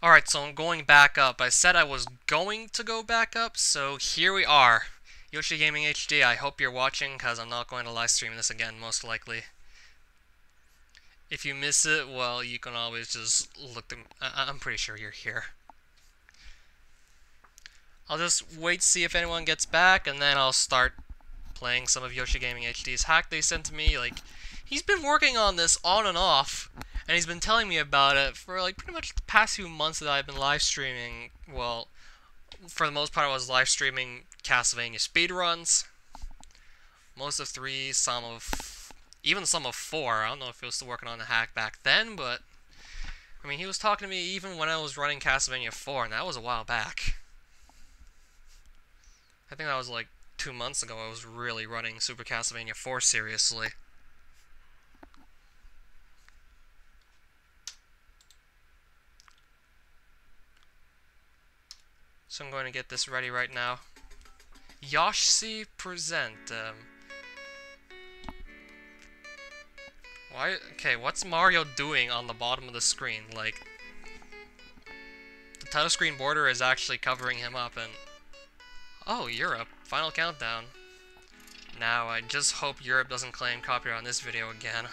Alright, so I'm going back up. I said I was going to go back up, so here we are. Yoshi Gaming HD, I hope you're watching, because I'm not going to live stream this again, most likely. If you miss it, well, you can always just look them. I'm pretty sure you're here. I'll just wait to see if anyone gets back, and then I'll start playing some of Yoshi Gaming HD's hack they sent to me. Like, he's been working on this on and off, and he's been telling me about it for like pretty much the past few months that I've been live streaming. Well, for the most part, I was live streaming Castlevania speedruns. Most of 3, even some of 4. I don't know if he was still working on the hack back then, but I mean, he was talking to me even when I was running Castlevania 4, and that was a while back. I think that was like 2 months ago. I was really running Super Castlevania 4 seriously. So I'm going to get this ready right now. Yoshi present. Why? Okay, what's Mario doing on the bottom of the screen? Like, the title screen border is actually covering him up, and oh, Europe. Final countdown. Now, I just hope Europe doesn't claim copyright on this video again.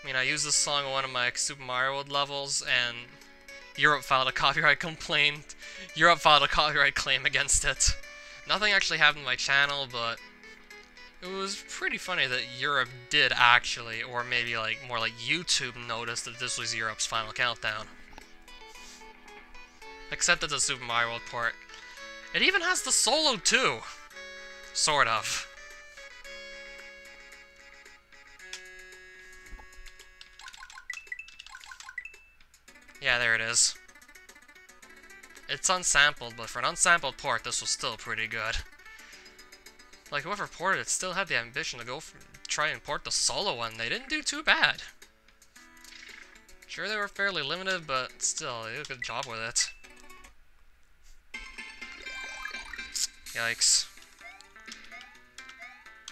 I mean, I used this song on one of my Super Mario World levels, and Europe filed a copyright complaint. Europe filed a copyright claim against it. Nothing actually happened to my channel, but it was pretty funny that Europe did actually, or maybe like more like YouTube noticed that this was Europe's final countdown. Except it's a Super Mario World port. It even has the solo too! Sort of. Yeah, there it is. It's unsampled, but for an unsampled port, this was still pretty good. Like, whoever ported it still had the ambition to try and port the solo one. They didn't do too bad. Sure, they were fairly limited, but still, they did a good job with it. Yikes.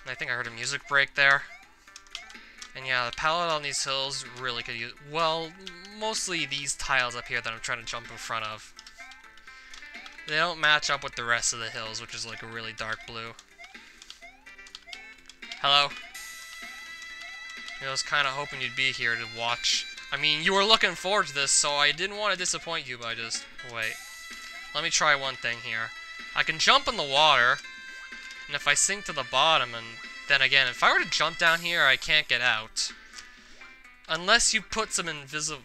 I think I heard a music break there. And yeah, the palette on these hills really could use... Well, mostly these tiles up here that I'm trying to jump in front of. They don't match up with the rest of the hills, which is like a really dark blue. Hello? I was kind of hoping you'd be here to watch. I mean, you were looking forward to this, so I didn't want to disappoint you by just... Wait. Let me try one thing here. I can jump in the water, and if I sink to the bottom, and then again, if I were to jump down here, I can't get out. Unless you put some invisible...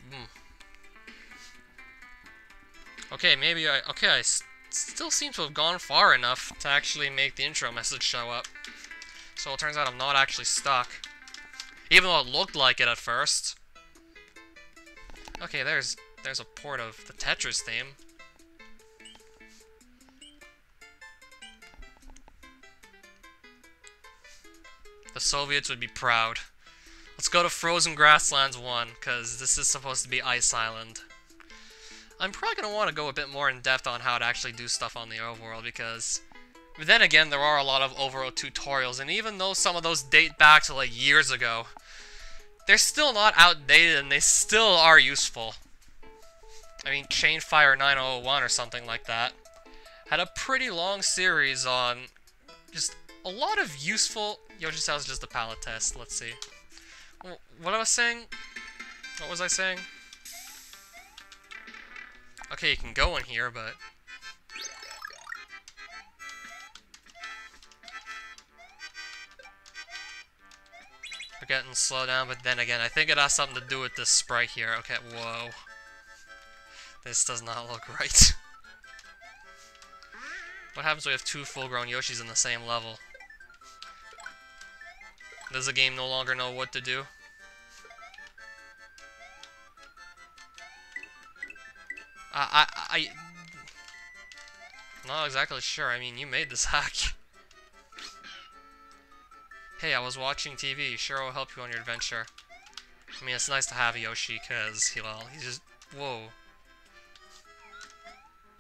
Okay, maybe I... Okay, I still seem to have gone far enough to actually make the intro message show up. So it turns out I'm not actually stuck. Even though it looked like it at first. Okay, there's a port of the Tetris theme. The Soviets would be proud. Let's go to Frozen Grasslands 1, because this is supposed to be Ice Island. I'm probably going to want to go a bit more in depth on how to actually do stuff on the overworld, because... But then again, there are a lot of overworld tutorials, and even though some of those date back to like years ago, they're still not outdated, and they still are useful. I mean, Chainfire 9001 or something like that had a pretty long series on just a lot of useful... Yoshi's House is just a palette test. Let's see. What I was saying? What was I saying? Okay, you can go in here, but... We're getting slowed down, but then again, I think it has something to do with this sprite here. Okay, whoa. This does not look right. What happens when we have 2 full-grown Yoshis in the same level? Does the game no longer know what to do? I'm not exactly sure. I mean, you made this hack. Hey, I was watching TV. Sure, I'll help you on your adventure. I mean, it's nice to have Yoshi, because, well, he's just... Whoa.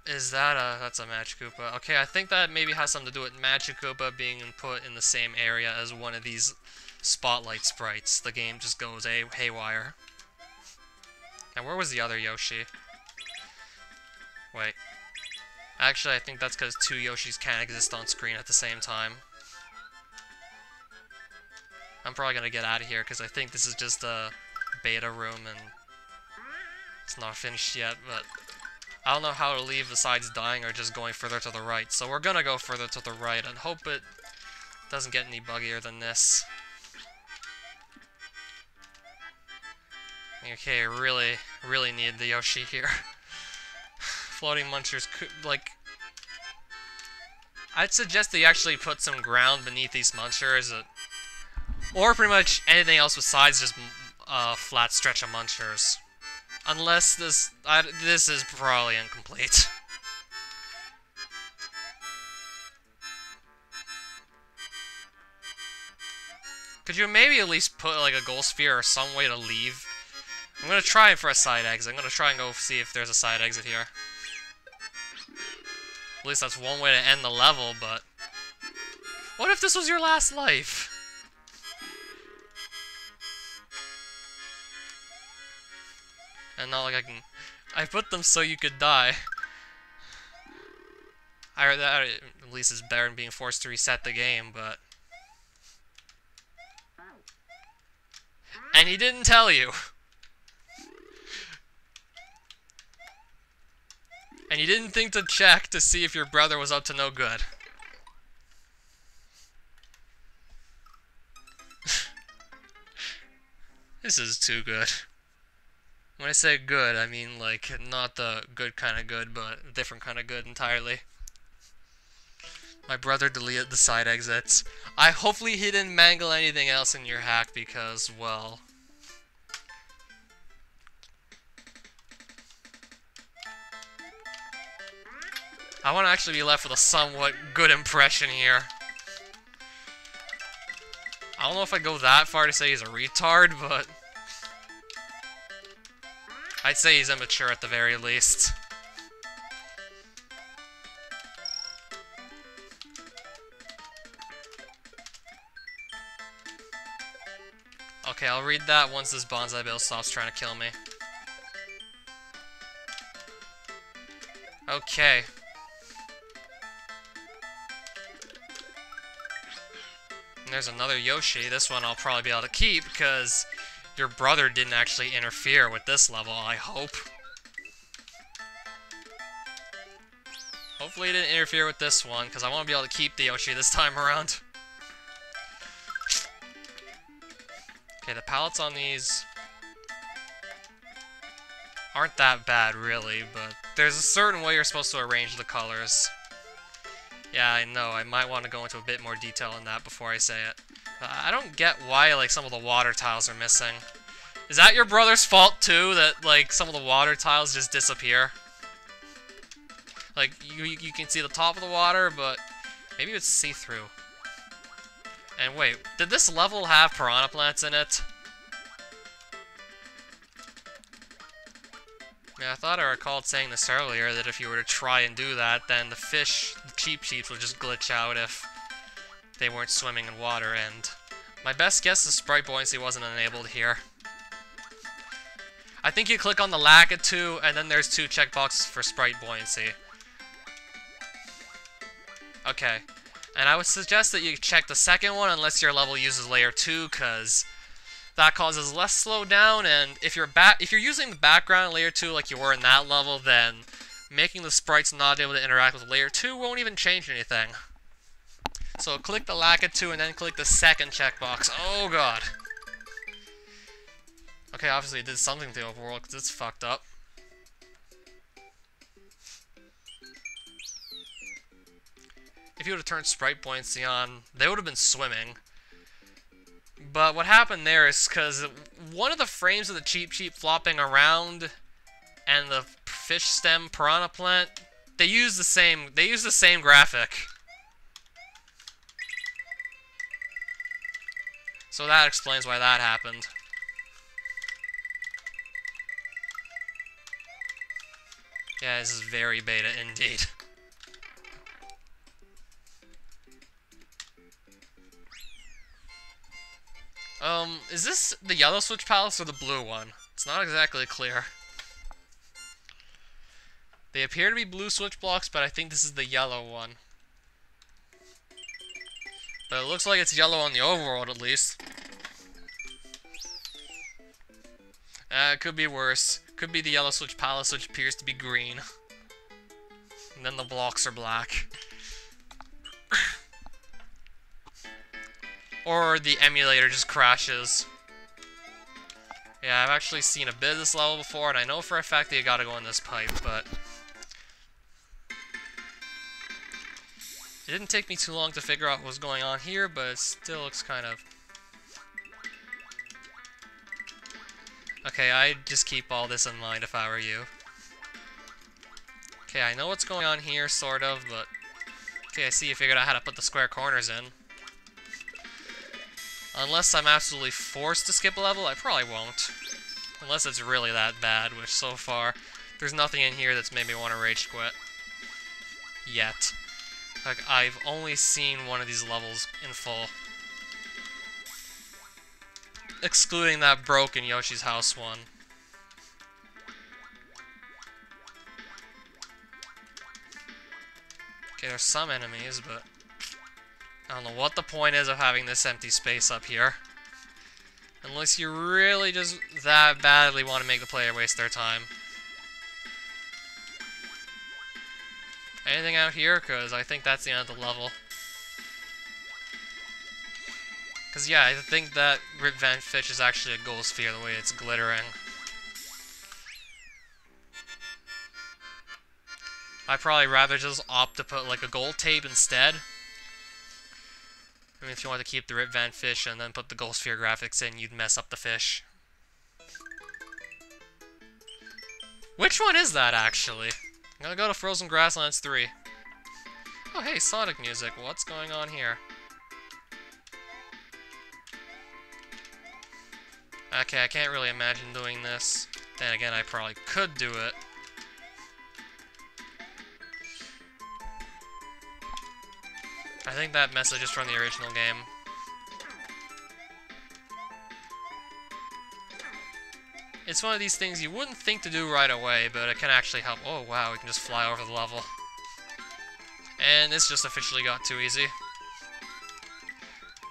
Is that a... That's a Magic Koopa. Okay, I think that maybe has something to do with Magic Koopa being put in the same area as one of these spotlight sprites. The game just goes haywire. And where was the other Yoshi? Wait. Actually, I think that's because two Yoshis can't exist on screen at the same time. I'm probably gonna get out of here because I think this is just a beta room and it's not finished yet, but I don't know how to leave besides dying or just going further to the right. So we're gonna go further to the right and hope it doesn't get any buggier than this. Okay, really need the Yoshi here. Floating munchers could, like... I'd suggest that you actually put some ground beneath these munchers, or pretty much anything else besides just a flat stretch of munchers. Unless this is probably incomplete. Could you maybe at least put like a gold sphere or some way to leave? I'm gonna try for a side exit. I'm gonna try and go see if there's a side exit here. At least that's one way to end the level, but... What if this was your last life? And not like I can... I put them so you could die. I heard that at least is better than being forced to reset the game, but... And he didn't tell you! And you didn't think to check to see if your brother was up to no good. This is too good. When I say good, I mean like not the good kind of good, but a different kind of good entirely. My brother deleted the side exits. Hopefully he didn't mangle anything else in your hack because, well... I want to actually be left with a somewhat good impression here. I don't know if I'd go that far to say he's a retard, but... I'd say he's immature at the very least. Okay, I'll read that once this bonsai bill stops trying to kill me. Okay. And there's another Yoshi. This one I'll probably be able to keep because your brother didn't actually interfere with this level, I hope. Hopefully he didn't interfere with this one because I want to be able to keep the Yoshi this time around. Okay, the palettes on these aren't that bad really, but there's a certain way you're supposed to arrange the colors. Yeah, I know. I might want to go into a bit more detail on that before I say it. I don't get why, like, some of the water tiles are missing. Is that your brother's fault, too? That, like, some of the water tiles just disappear? Like, you can see the top of the water, but maybe it's see-through. And wait, did this level have piranha plants in it? Yeah, I thought I recalled saying this earlier, that if you were to try and do that, then the fish, the cheap sheeps, would just glitch out if they weren't swimming in water, and my best guess is sprite buoyancy wasn't enabled here. I think you click on the Lakitu, and then there's 2 checkboxes for sprite buoyancy. Okay, and I would suggest that you check the second one unless your level uses layer 2, because that causes less slowdown, and if you're using the background in layer 2 like you were in that level, then making the sprites not able to interact with layer 2 won't even change anything. So click the Lakitu and then click the second checkbox. Oh god. Okay, obviously it did something to the overworld because it's fucked up. If you would have turned sprite buoyancy on, they would have been swimming. But what happened there is because one of the frames of the cheap sheep flopping around and the fish stem piranha plant, they use the same graphic. So that explains why that happened. Yeah, this is very beta indeed. Is this the yellow switch palace or the blue one? It's not exactly clear. They appear to be blue switch blocks, but I think this is the yellow one. But it looks like it's yellow on the overworld, at least. It could be worse. Could be the yellow switch palace, which appears to be green. And then the blocks are black. Or the emulator just crashes. Yeah, I've actually seen a bit of this level before, and I know for a fact that you gotta go in this pipe, but... It didn't take me too long to figure out what was going on here, but it still looks kind of... Okay, I'd just keep all this in mind if I were you. Okay, I know what's going on here, sort of, but... Okay, I see you figured out how to put the square corners in. Unless I'm absolutely forced to skip a level, I probably won't. Unless it's really that bad, which so far, there's nothing in here that's made me want to rage quit. Yet. Like, I've only seen one of these levels in full. Excluding that broken Yoshi's House one. Okay, there's some enemies, but... I don't know what the point is of having this empty space up here. Unless you really just that badly want to make the player waste their time. Anything out here? Because I think that's the end of the level. Because yeah, I think that Rip Van Fish is actually a gold sphere the way it's glittering. I'd probably rather just opt to put like a gold tape instead. I mean, if you want to keep the Rip Van Fish and then put the gold sphere graphics in, you'd mess up the fish. Which one is that, actually? I'm gonna go to Frozen Grasslands 3. Oh, hey, Sonic music. What's going on here? Okay, I can't really imagine doing this. Then again, I probably could do it. I think that message is from the original game. It's one of these things you wouldn't think to do right away, but it can actually help. Oh wow, we can just fly over the level. And this just officially got too easy.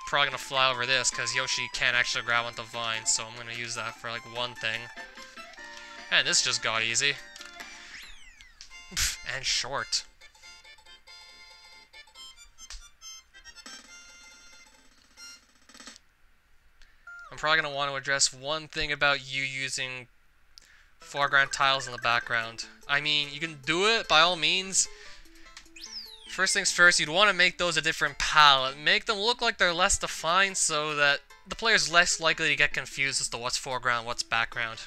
Probably gonna fly over this, because Yoshi can't actually grab onto vines, so I'm gonna use that for like one thing. And this just got easy. And short. I'm probably going to want to address one thing about you using foreground tiles in the background. I mean, you can do it, by all means. First things first, you'd want to make those a different palette. Make them look like they're less defined so that the player's less likely to get confused as to what's foreground, what's background.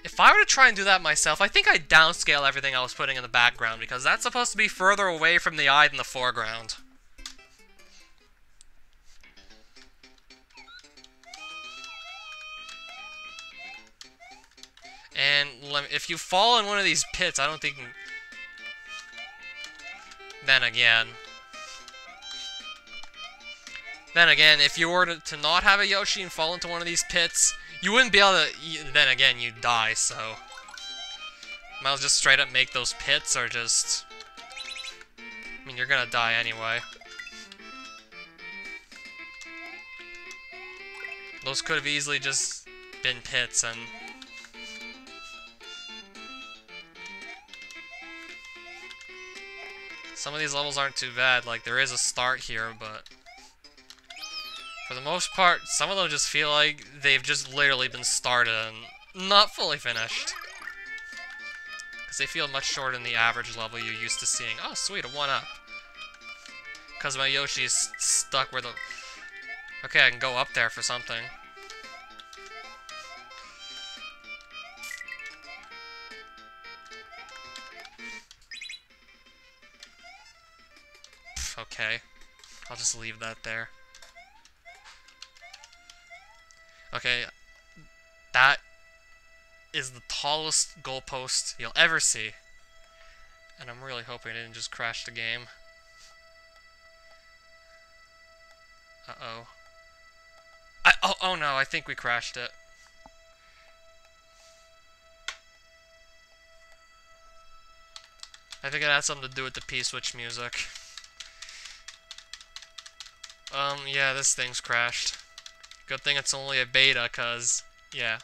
If I were to try and do that myself, I think I'd downscale everything I was putting in the background, because that's supposed to be further away from the eye than the foreground. And if you fall in one of these pits, I don't think... Then again, if you were to not have a Yoshi and fall into one of these pits, you wouldn't be able to... Then again, you'd die, so... Might as well just straight up make those pits, or just... I mean, you're gonna die anyway. Those could have easily just been pits, and... Some of these levels aren't too bad, like there is a start here, but for the most part, some of them just feel like they've just literally been started and not fully finished. Because they feel much shorter than the average level you're used to seeing. Oh sweet, a 1-up. Because my Yoshi is stuck where the... Okay, I can go up there for something. Okay, I'll just leave that there. Okay, that is the tallest goalpost you'll ever see. And I'm really hoping it didn't just crash the game. Uh-oh. Oh no, I think we crashed it. I think it had something to do with the P-switch music. Yeah, this thing's crashed. Good thing it's only a beta, cause, yeah.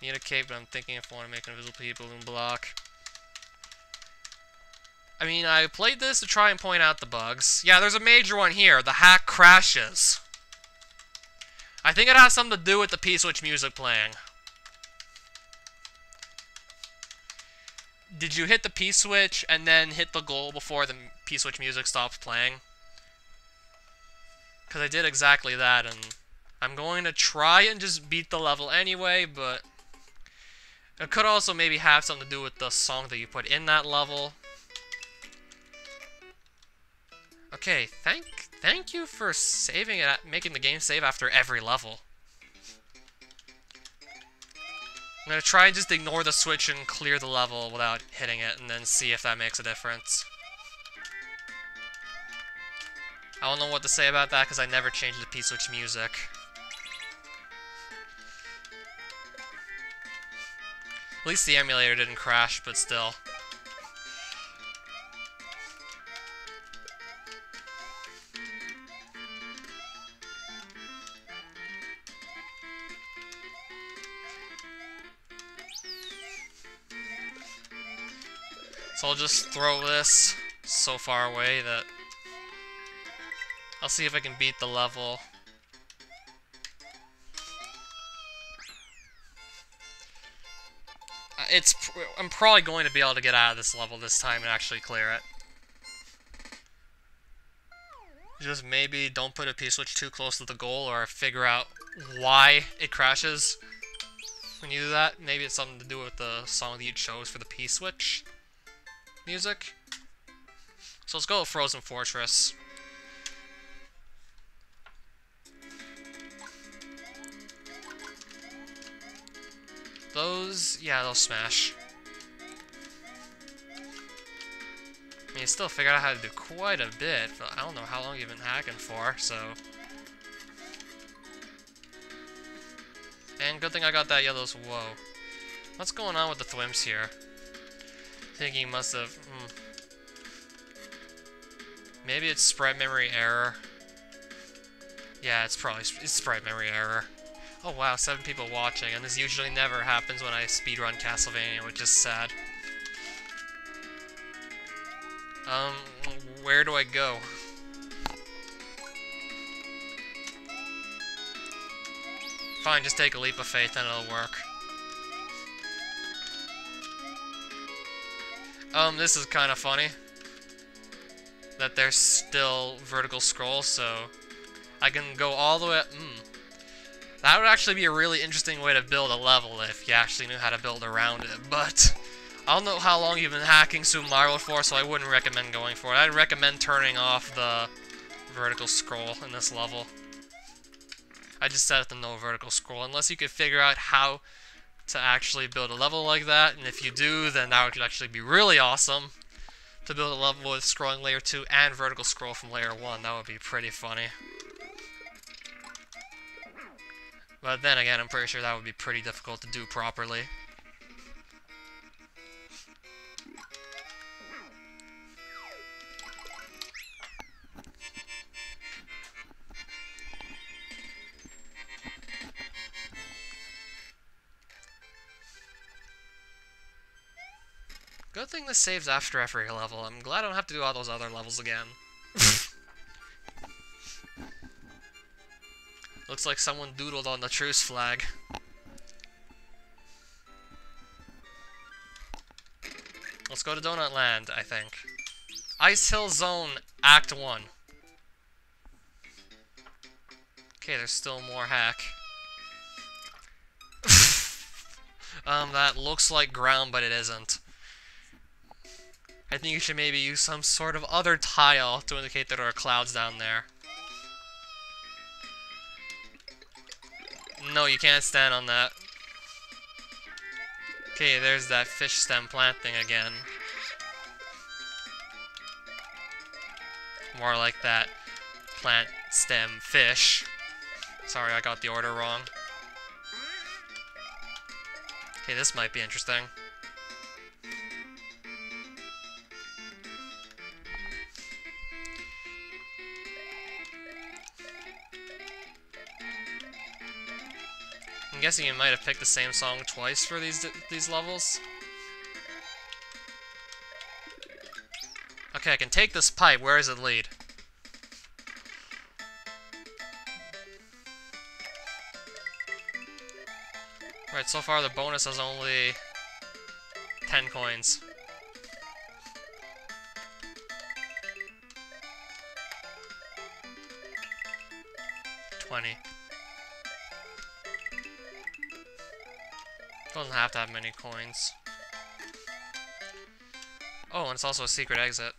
Need a cape, but I'm thinking if I want to make an invisible balloon block. I mean, I played this to try and point out the bugs. Yeah, there's a major one here. The hack crashes. I think it has something to do with the P-switch music playing. Did you hit the P-switch and then hit the goal before the P-switch music stops playing? Because I did exactly that, and I'm going to try and just beat the level anyway, but it could also maybe have something to do with the song that you put in that level. Okay, thank you for saving it, making the game save after every level. I'm gonna try and just ignore the switch and clear the level without hitting it, and then see if that makes a difference. I don't know what to say about that, because I never changed the P-switch music. At least the emulator didn't crash, but still. So I'll just throw this so far away that I'll see if I can beat the level. I'm probably going to be able to get out of this level this time and actually clear it. Just maybe don't put a P-switch too close to the goal, or figure out why it crashes when you do that. Maybe it's something to do with the song that you chose for the P-switch music. So let's go with Frozen Fortress. Those, yeah, they'll smash. I mean, you still figured out how to do quite a bit, but I don't know how long you've been hacking for, so... And good thing I got that yellow. Whoa. What's going on with the thwimps here? I think he must have... Maybe it's sprite memory error. Yeah, it's probably sprite memory error. Oh wow, 7 people watching, and this usually never happens when I speedrun Castlevania, which is sad. Where do I go? Fine, just take a leap of faith and it'll work. This is kind of funny. That there's still vertical scroll, so I can go all the way... That would actually be a really interesting way to build a level if you actually knew how to build around it, but I don't know how long you've been hacking Super Mario for, so I wouldn't recommend going for it. I'd recommend turning off the vertical scroll in this level. I just set it to no vertical scroll, unless you could figure out how to actually build a level like that, and if you do, then that would actually be really awesome. To build a level with scrolling layer 2 and vertical scroll from layer 1, that would be pretty funny. But then again, I'm pretty sure that would be pretty difficult to do properly. Good thing this saves after every level. I'm glad I don't have to do all those other levels again. Looks like someone doodled on the truce flag. Let's go to Donut Land, I think. Ice Hill Zone, Act 1. Okay, there's still more hack. That looks like ground, but it isn't. I think you should maybe use some sort of other tile to indicate that there are clouds down there. No, you can't stand on that. Okay, there's that fish stem plant thing again. More like that plant stem fish. Sorry, I got the order wrong. Okay, this might be interesting. guessing you might have picked the same song twice for these levels. Okay, I can take this pipe. Where does it lead? Right, so far the bonus is only 10 coins. Doesn't have to have many coins. Oh, and it's also a secret exit.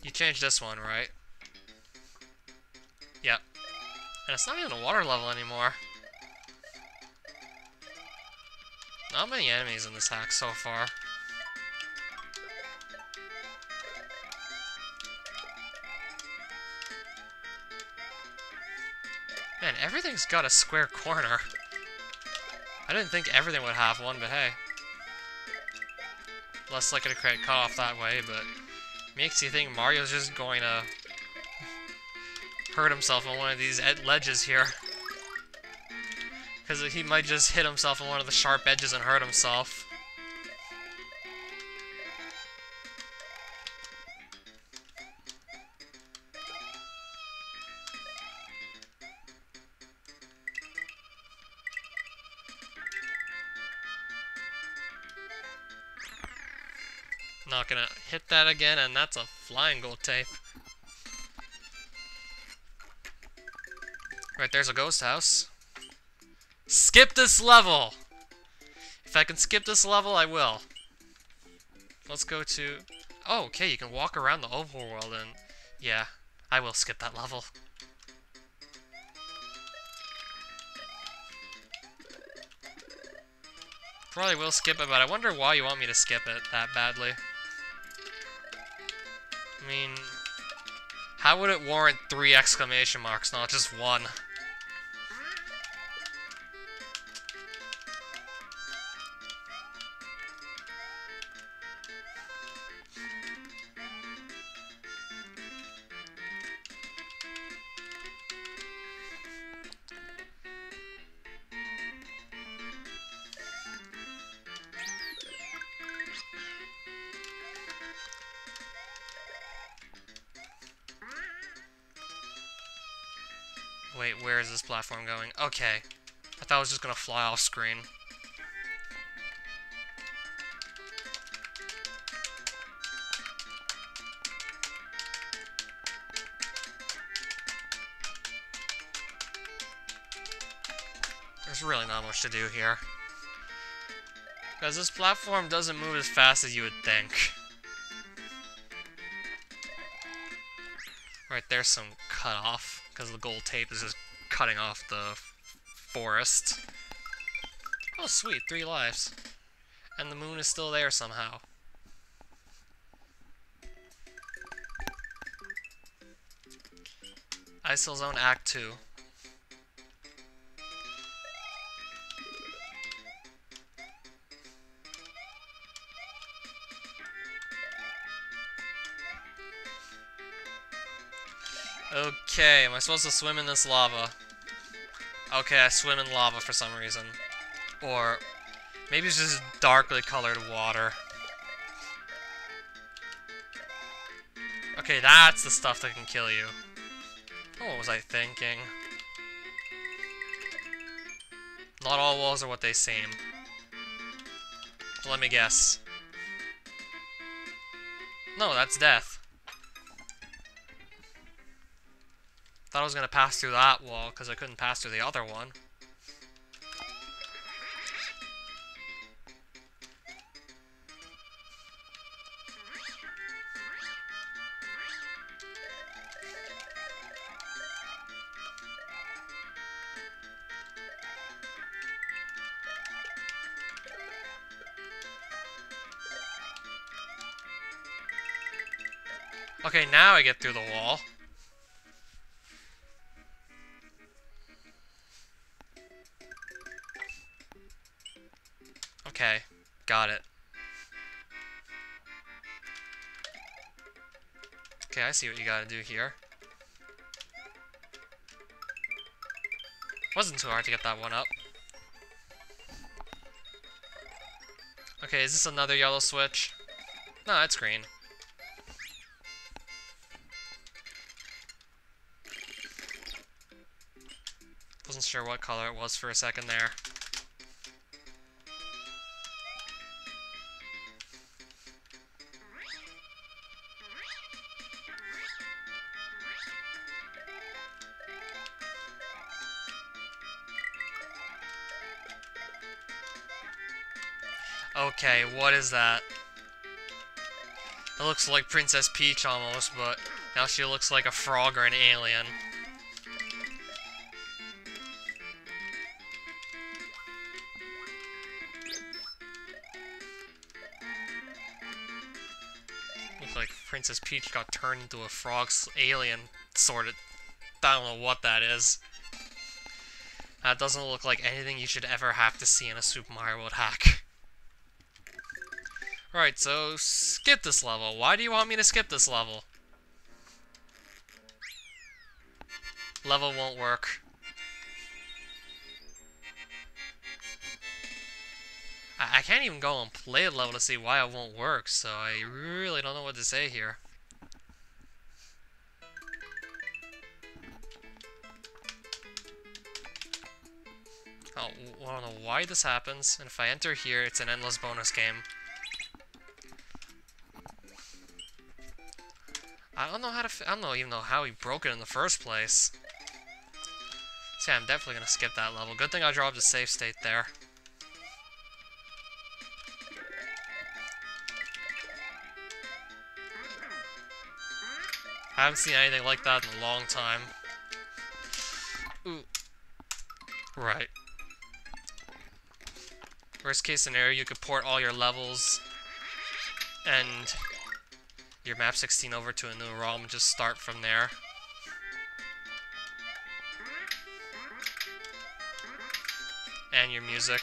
You changed this one, right? Yep. And it's not even a water level anymore. Not many enemies in this hack so far. Man, everything's got a square corner. I didn't think everything would have one, but hey. Less likely to create cut off that way, but makes you think Mario's just going to hurt himself on one of these ledges here. Because he might just hit himself on one of the sharp edges and hurt himself. Not gonna hit that again, and that's a flying gold tape. Right, there's a ghost house. Skip this level! If I can skip this level, I will. Let's go to... Oh, okay, you can walk around the overworld, and... Yeah, I will skip that level. Probably will skip it, but I wonder why you want me to skip it that badly. I mean, how would it warrant 3 exclamation marks, not just 1? Wait, where is this platform going? Okay. I thought it was just gonna fly off screen. There's really not much to do here. Because this platform doesn't move as fast as you would think. Right there's some cut off. Because the gold tape is just cutting off the forest. Oh, sweet, 3 lives. And the moon is still there somehow. Isil Zone Act 2. Okay, am I supposed to swim in this lava? Okay, I swim in lava for some reason. Or maybe it's just darkly colored water. Okay, that's the stuff that can kill you. Oh, what was I thinking? Not all walls are what they seem. Let me guess. No, that's death. Thought I was gonna pass through that wall because I couldn't pass through the other one. Okay, now I get through the wall. Okay, got it. Okay, I see what you gotta do here. Wasn't too hard to get that one up. Okay, is this another yellow switch? No, it's green. Wasn't sure what color it was for a second there. Okay, what is that? It looks like Princess Peach almost, but now she looks like a frog or an alien. Looks like Princess Peach got turned into a frog's alien, sort of. I don't know what that is. That doesn't look like anything you should ever have to see in a Super Mario World hack. Right, so skip this level. Why do you want me to skip this level? Level won't work. I can't even go and play the level to see why it won't work, so I really don't know what to say here. Oh, I don't know why this happens, and if I enter here, it's an endless bonus game. I don't know how to. I don't even know how he broke it in the first place. So yeah, I'm definitely gonna skip that level. Good thing I dropped a save state there. I haven't seen anything like that in a long time. Ooh. Right. Worst case scenario, you could port all your levels and your map 16 over to a new ROM and just start from there. And your music.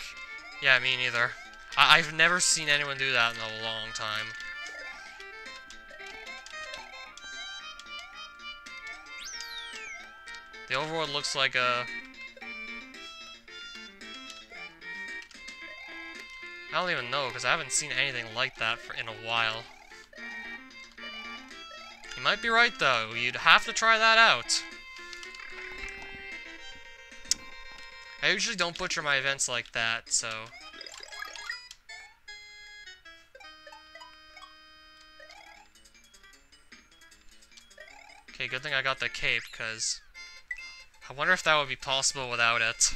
Yeah, me neither. I've never seen anyone do that in a long time. The overworld looks like a... I don't even know, because I haven't seen anything like that in a while. You might be right, though. You'd have to try that out. I usually don't butcher my events like that, so... Okay, good thing I got the cape, because... I wonder if that would be possible without it.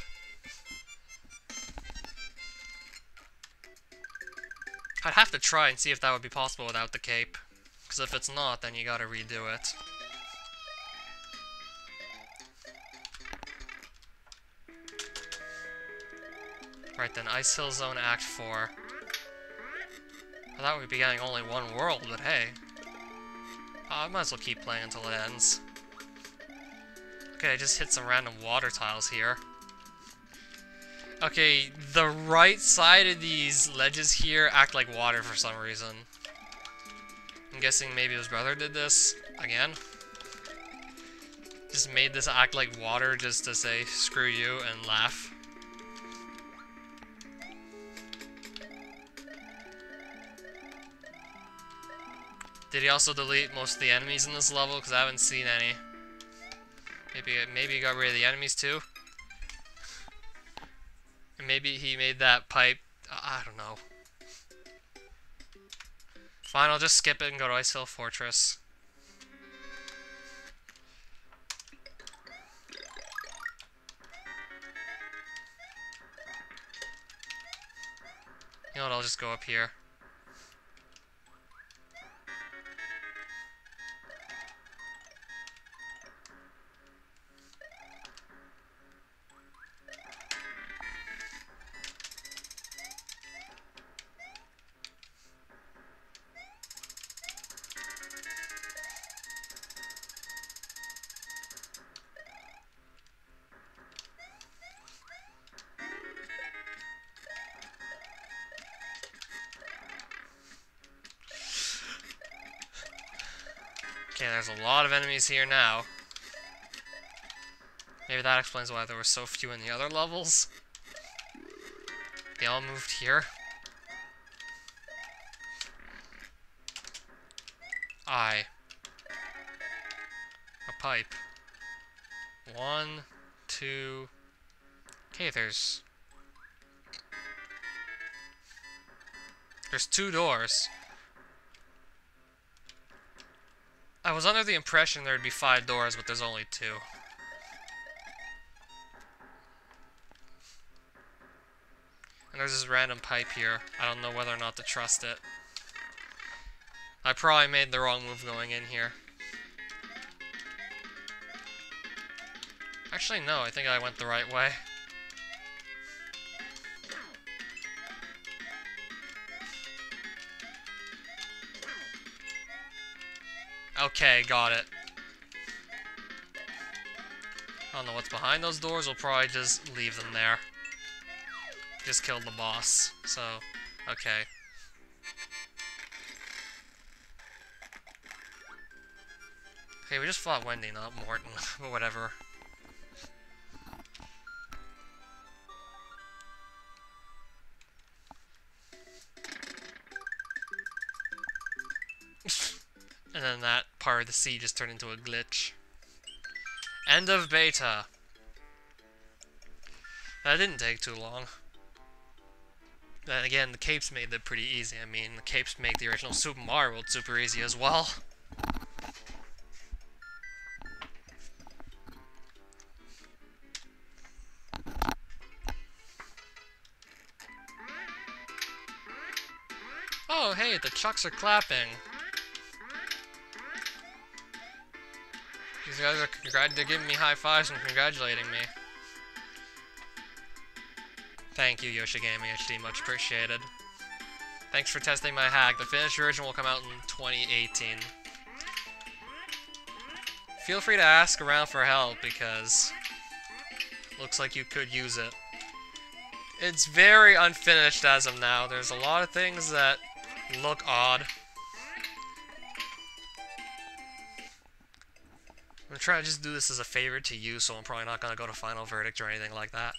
I'd have to try and see if that would be possible without the cape. Because if it's not, then you gotta redo it. Right then, Ice Hill Zone Act 4. I thought we'd be getting only one world, but hey. I might as well keep playing until it ends. Okay, I just hit some random water tiles here. Okay, the right side of these ledges here act like water for some reason. I'm guessing maybe his brother did this again. Just made this act like water just to say screw you and laugh. Did he also delete most of the enemies in this level? Because I haven't seen any. Maybe he got rid of the enemies too? And maybe he made that pipe... I don't know. Fine, I'll just skip it and go to Ice Hill Fortress. You know what, I'll just go up here. Okay, there's a lot of enemies here now. Maybe that explains why there were so few in the other levels. They all moved here. A pipe. 1, 2... Okay, there's 2 doors. I was under the impression there'd be 5 doors, but there's only 2. And there's this random pipe here. I don't know whether or not to trust it. I probably made the wrong move going in here. Actually, no, I think I went the right way. Okay, got it. I don't know what's behind those doors, we'll probably just leave them there. Just killed the boss, so, okay. Okay, we just fought Wendy, not Morton, but whatever. And then that part of the sea just turned into a glitch. End of beta. That didn't take too long. Then again, the capes made it pretty easy. I mean, the capes make the original Super Mario World super easy as well. Oh, hey, the Chucks are clapping. These guys are they're giving me high fives and congratulating me. Thank you, Yoshigami HD, much appreciated. Thanks for testing my hack. The finished version will come out in 2018. Feel free to ask around for help, because looks like you could use it. It's very unfinished as of now. There's a lot of things that look odd. I'm trying to just do this as a favor to you, so I'm probably not going to go to final verdict or anything like that.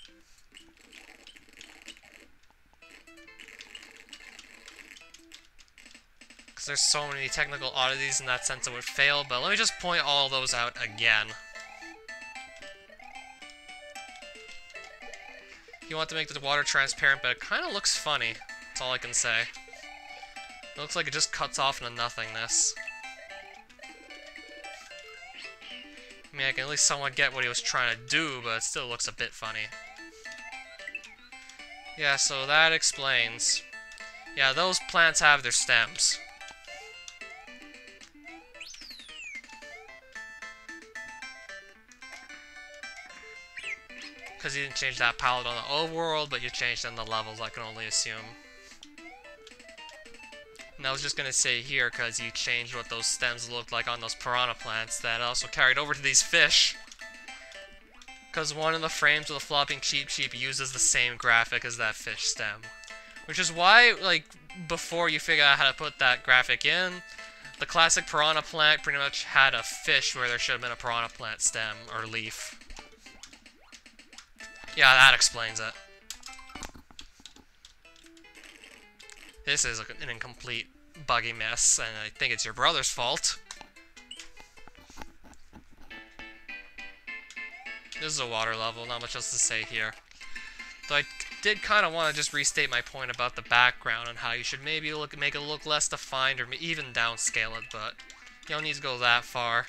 Because there's so many technical oddities in that sense it would fail, but let me just point all those out again. You want to make the water transparent, but it kind of looks funny. That's all I can say. It looks like it just cuts off into nothingness. I mean, I can at least somewhat get what he was trying to do, but it still looks a bit funny. Yeah, so that explains. Yeah, those plants have their stems. Because you didn't change that palette on the overworld, but you changed it in the levels, I can only assume. And I was just going to say here, because you changed what those stems looked like on those piranha plants, that also carried over to these fish. Because one of the frames of the flopping Cheep Cheep uses the same graphic as that fish stem. Which is why, like, before you figure out how to put that graphic in, the classic piranha plant pretty much had a fish where there should have been a piranha plant stem or leaf. Yeah, that explains it. This is an incomplete, buggy mess, and I think it's your brother's fault. This is a water level, not much else to say here. Though I did kind of want to just restate my point about the background and how you should maybe make it look less defined or even downscale it, but you don't need to go that far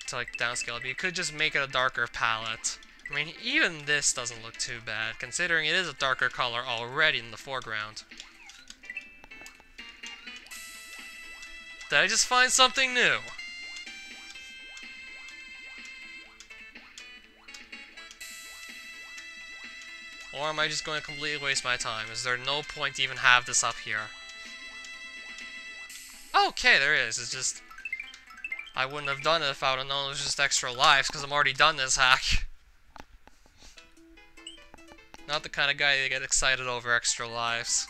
to like downscale it. But you could just make it a darker palette. I mean, even this doesn't look too bad, considering it is a darker color already in the foreground. Did I just find something new? Or am I just going to completely waste my time? Is there no point to even have this up here? Okay, there is. It's just... I wouldn't have done it if I would have known it was just extra lives, because I'm already done this hack. Not the kind of guy that get excited over extra lives.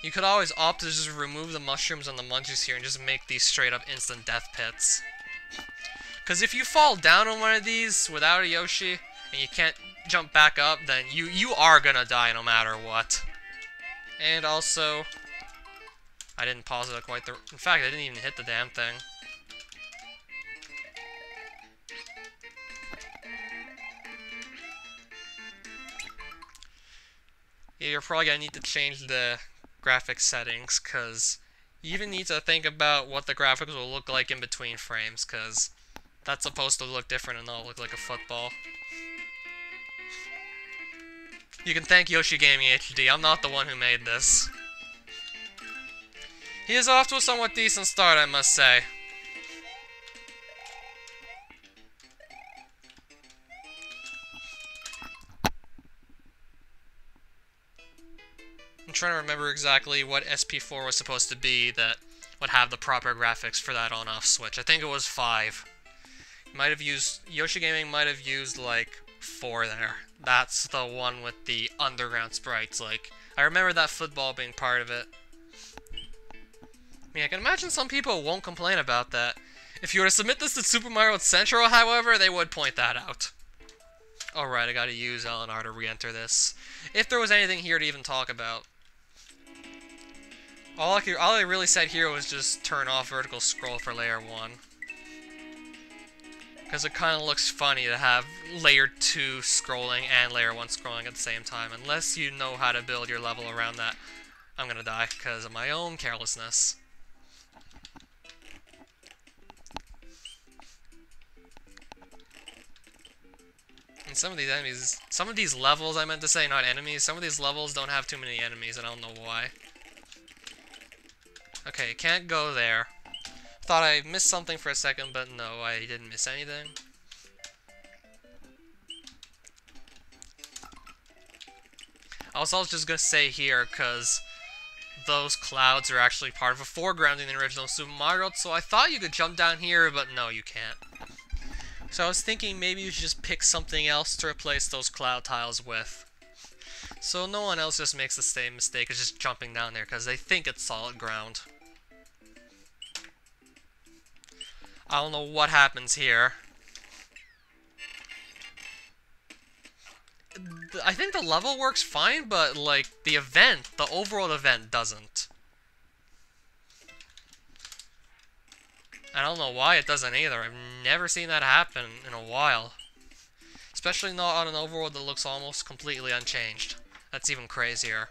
You could always opt to just remove the mushrooms and the munchies here and just make these straight up instant death pits. Because if you fall down on one of these without a Yoshi and you can't jump back up, then you are gonna die no matter what. And also, I didn't pause it quite the... In fact, I didn't even hit the damn thing. Yeah, you're probably gonna need to change the graphics settings, because you even need to think about what the graphics will look like in between frames, because that's supposed to look different and not look like a football. You can thank Yoshi Gaming HD, I'm not the one who made this. He is off to a somewhat decent start, I must say. I'm trying to remember exactly what SP4 was supposed to be that would have the proper graphics for that on-off switch. I think it was 5. Yoshi Gaming might have used like 4 there. That's the one with the underground sprites. Like, I remember that football being part of it. I mean, I can imagine some people won't complain about that. If you were to submit this to Super Mario Central, however, they would point that out. Alright, I gotta use LNR to re-enter this. If there was anything here to even talk about. All I really said here was just turn off vertical scroll for layer 1. Because it kind of looks funny to have layer 2 scrolling and layer 1 scrolling at the same time. Unless you know how to build your level around that, I'm gonna die because of my own carelessness. And some of these levels, I meant to say, not enemies, some of these levels don't have too many enemies, and I don't know why. Okay, you can't go there. Thought I missed something for a second, but no, I didn't miss anything. I was also just gonna say here, because those clouds are actually part of a foreground in the original Super Mario, so I thought you could jump down here, but no, you can't. So I was thinking maybe you should just pick something else to replace those cloud tiles with. So no one else just makes the same mistake as just jumping down there, because they think it's solid ground. I don't know what happens here. I think the level works fine, but like the overall event doesn't. I don't know why it doesn't either. I've never seen that happen in a while. Especially not on an overworld that looks almost completely unchanged. That's even crazier.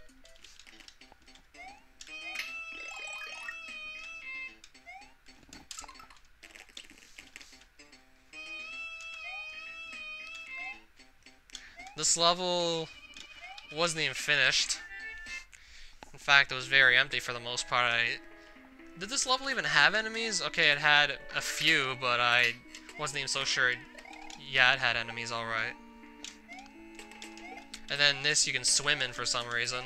This level wasn't even finished. In fact, it was very empty for the most part. Did this level even have enemies? Okay, it had a few, but I wasn't even so sure. Yeah, it had enemies, alright. And then this you can swim in for some reason.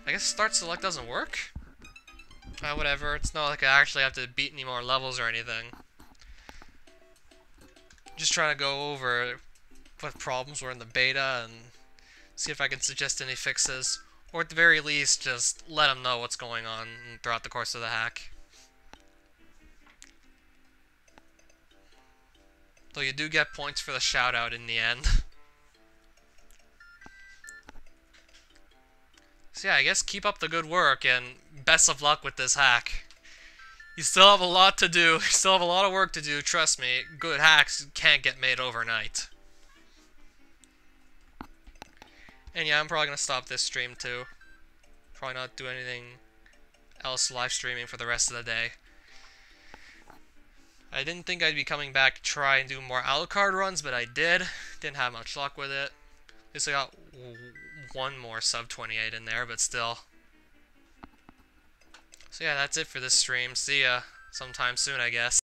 I guess start select doesn't work? Whatever, it's not like I actually have to beat any more levels or anything. Just trying to go over what problems were in the beta and see if I can suggest any fixes. Or at the very least, just let them know what's going on throughout the course of the hack. Though you do get points for the shout-out in the end. So yeah, I guess keep up the good work, and best of luck with this hack. You still have a lot to do, you still have a lot of work to do, trust me. Good hacks can't get made overnight. And yeah, I'm probably gonna stop this stream too. Probably not do anything else live streaming for the rest of the day. I didn't think I'd be coming back to try and do more Alucard runs, but I did. Didn't have much luck with it. At least I got one more sub 28 in there, but still. So yeah, that's it for this stream. See ya sometime soon, I guess.